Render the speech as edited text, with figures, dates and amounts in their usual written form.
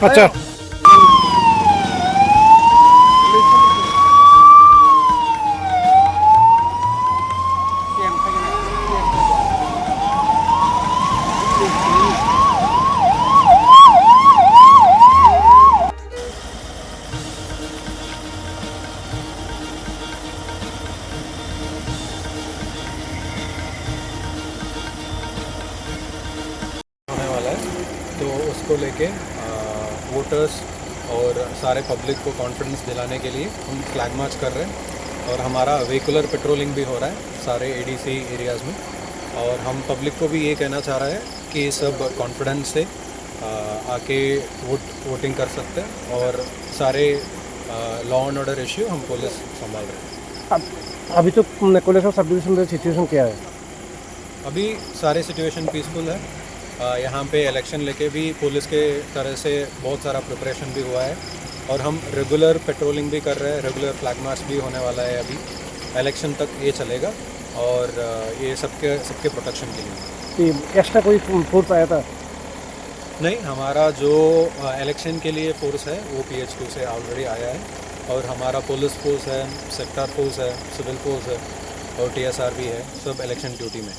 अच्छा होने वाला है, तो उसको लेके वोटर्स और सारे पब्लिक को कॉन्फिडेंस दिलाने के लिए हम फ्लैग मार्च कर रहे हैं और हमारा व्हीकुलर पेट्रोलिंग भी हो रहा है सारे एडीसी एरियाज़ में। और हम पब्लिक को भी ये कहना चाह रहे हैं कि सब कॉन्फिडेंस से आके वोटिंग कर सकते हैं और सारे लॉ एंड ऑर्डर इश्यू हम पुलिस संभाल रहे हैं। अब अभी तो कोलेश्वर सब डिवीजन में सिचुएशन क्या है? अभी सारे सिचुएशन पीसफुल है। यहाँ पे इलेक्शन लेके भी पुलिस के तरह से बहुत सारा प्रिपरेशन भी हुआ है और हम रेगुलर पेट्रोलिंग भी कर रहे हैं, रेगुलर फ्लैग मार्च भी होने वाला है। अभी इलेक्शन तक ये चलेगा और ये सबके प्रोटेक्शन के लिए। एक्स्ट्रा कोई फोर्स आया था? नहीं, हमारा जो इलेक्शन के लिए फोर्स है वो PH2 से ऑलरेडी आया है और हमारा पुलिस फोर्स है, सेक्टर फोर्स है, सिविल फोर्स है और TSR भी है, सब इलेक्शन ड्यूटी में।